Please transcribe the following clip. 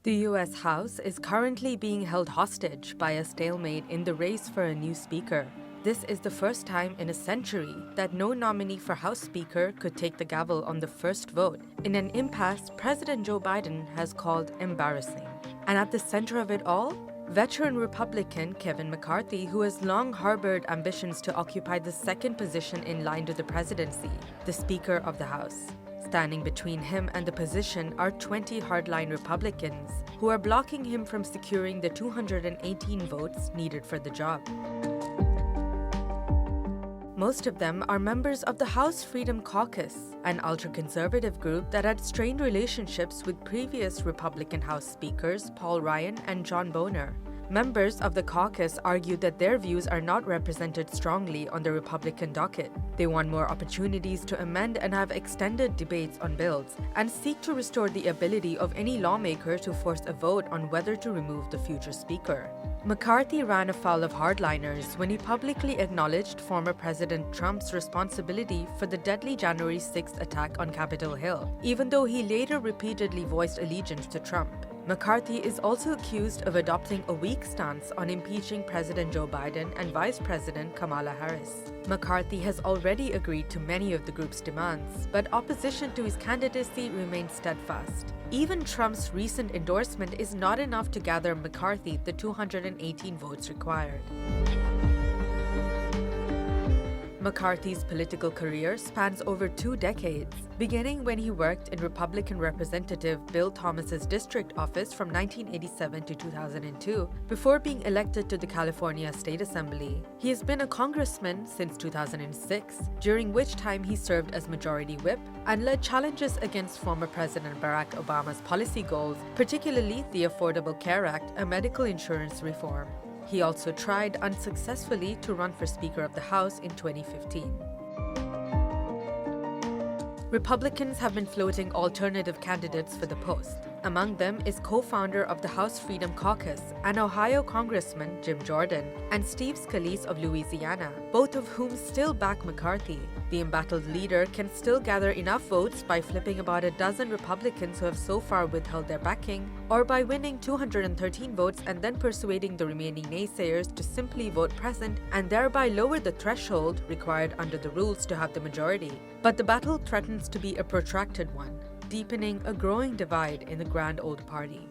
The U.S. House is currently being held hostage by a stalemate in the race for a new speaker. This is the first time in a century that no nominee for House Speaker could take the gavel on the first vote, in an impasse President Joe Biden has called embarrassing. And at the center of it all, veteran Republican Kevin McCarthy, who has long harbored ambitions to occupy the second position in line to the presidency, the Speaker of the House. Standing between him and the position are 20 hardline Republicans who are blocking him from securing the 218 votes needed for the job. Most of them are members of the House Freedom Caucus, an ultra-conservative group that had strained relationships with previous Republican House Speakers Paul Ryan and John Boehner. Members of the caucus argued that their views are not represented strongly on the Republican docket. They want more opportunities to amend and have extended debates on bills, and seek to restore the ability of any lawmaker to force a vote on whether to remove the future speaker. McCarthy ran afoul of hardliners when he publicly acknowledged former President Trump's responsibility for the deadly January 6th attack on Capitol Hill, even though he later repeatedly voiced allegiance to Trump. McCarthy is also accused of adopting a weak stance on impeaching President Joe Biden and Vice President Kamala Harris. McCarthy has already agreed to many of the group's demands, but opposition to his candidacy remains steadfast. Even Trump's recent endorsement is not enough to gather McCarthy the 218 votes required. McCarthy's political career spans over 2 decades, beginning when he worked in Republican Representative Bill Thomas's district office from 1987 to 2002, before being elected to the California State Assembly. He has been a congressman since 2006, during which time he served as Majority Whip and led challenges against former President Barack Obama's policy goals, particularly the Affordable Care Act, a medical insurance reform. He also tried unsuccessfully to run for Speaker of the House in 2015. Republicans have been floating alternative candidates for the post. Among them is co-founder of the House Freedom Caucus, an Ohio Congressman, Jim Jordan, and Steve Scalise of Louisiana, both of whom still back McCarthy. The embattled leader can still gather enough votes by flipping about a dozen Republicans who have so far withheld their backing, or by winning 213 votes and then persuading the remaining naysayers to simply vote present and thereby lower the threshold required under the rules to have the majority. But the battle threatens to be a protracted one, deepening a growing divide in the Grand Old Party.